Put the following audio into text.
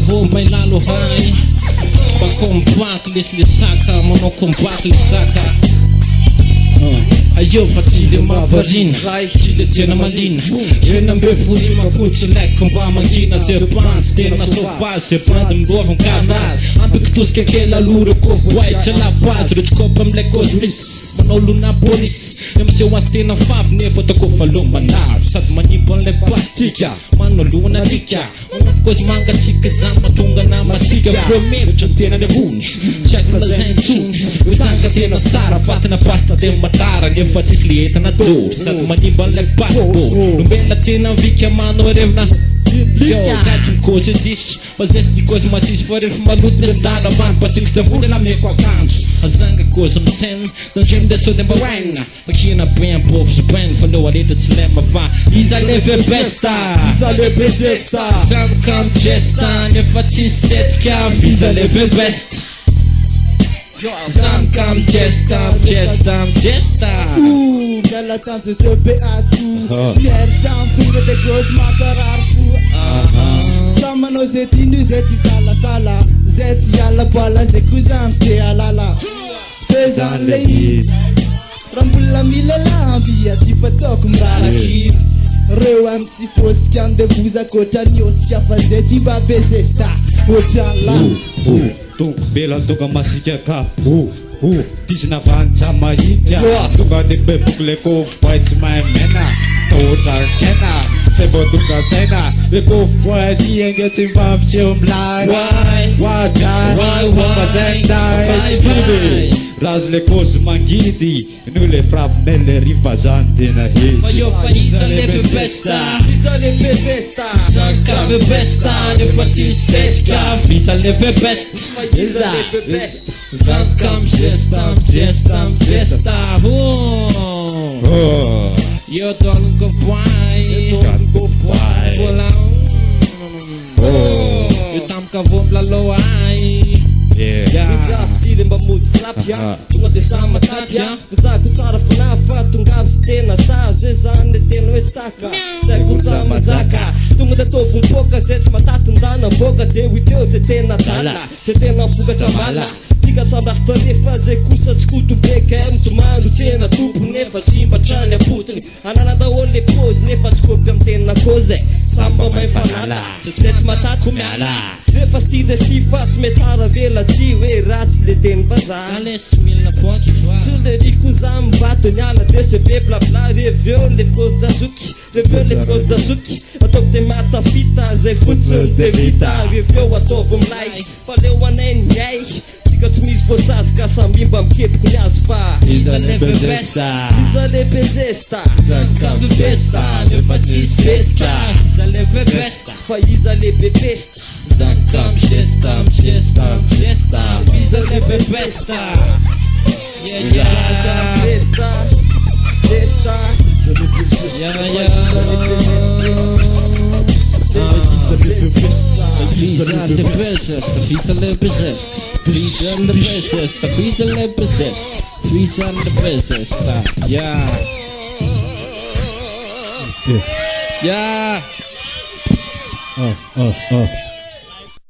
vou bailar no high. Pra combate lisaka, mano combate lisaka. Aí eu fatilho uma varina, tilha tena malina. Eu não me fui uma futilé com a manguina. Ser pants, ter na sofá, ser pants, me bovam carnaz. Ampe que tu se aquela lura, corpo white, ela paz. Rich copa, mle cosmis, manolo na polis. Eu me sei umas tena fave, nevo, toco falou manar. Sad manipon le pastica, manolo na rica. Uma coisa manga, chica, zama, tunga na macica. Primeiro, chantena de bunch, check na zenchun. Usanga tena stara, fata na pasta de matara. Fatis lieta na dor, sad maniban le passport. Numbela tena vikia mano revna. Yo, gatim coisa dish, mas este coisa macis fora de uma luta estada, van para se que se fura na minha cantos. A zanga coisa me sen, não gem de so de bawana. Aqui na bem povo se bem, falou ali de cinema vá. Isa leve besta, isa leve besta. Sam kam gesta, ne fatis set ka, isa leve besta. Sam kam gesta, gesta, gesta. Gala chance se be atu. Mier sam pinga de gos makarar fu. Sama no zeti nu zeti sala sala. Zeti yalla bala ze kuzam ste alala. Sezan lei. Rambula milela via tipo tokum rala kif. Reu MC fosse que ande buza kota nios que a fazer tiba bezesta. Ojala. Bela toka masika ka. Tisna vancha mahika. Tuka de bebukle ko fights my mena. Total kena. Sebo tuka sena. We go for a day and get him from Shum Live. Why? Razle kos mangidi. Nule frap nelle rifazante na hezi. Ma io fa isa leve besta, Isa leve besta. Zanka ve besta, ne fatis seska, isa leve besta. Isa leve besta. Zankam gesta, gesta, gesta. Yo tô no pai, eu tam ka vom la loai. Miza fitily mba mody frapia. Tonga de sama tatya. Zako tsara fanafa, tongavy sy tena sa. Zay zany le tena hoe saka. Zay ko tsara mazaka. Tonga de tovy mipoka, zay tsy matatindana boka. De hoiteo zay tena tana, zay tena vokatra mala. Tsika sambrasta nefa zay kosa tsy koto beka. Mitomando tsena tompo nefa simbatrany apotony. Anana daholo le pose nefa tsy kopy am tena koze. Samba may fanala, zay tsy mataty miala. Refa sti de sti fa tsy me tsara vela tsy hoe ratsy le teny vazaha. Alesy milina boky Tsy le riko za mivato niala de se be blabla. Reveo le fojazoky, reveo le fojazoky. Ataoko de matafita zay fotsiny de vita. Reveo ataovy milay, fa leo anay niay. Tsika tsy misy voasazy ka sambimba mikepiko niazy fa isa leve besta, isa leve zesta. Zanka ve besta, ne fatis seska, isa leve besta. Fa isa leve besta. Zankam gesta, gesta, gesta, isa leve besta. Yeah. Zesta, zesta. Yeah. Visa the best, visa the best, visa the best, visa the best, visa the best. Yeah.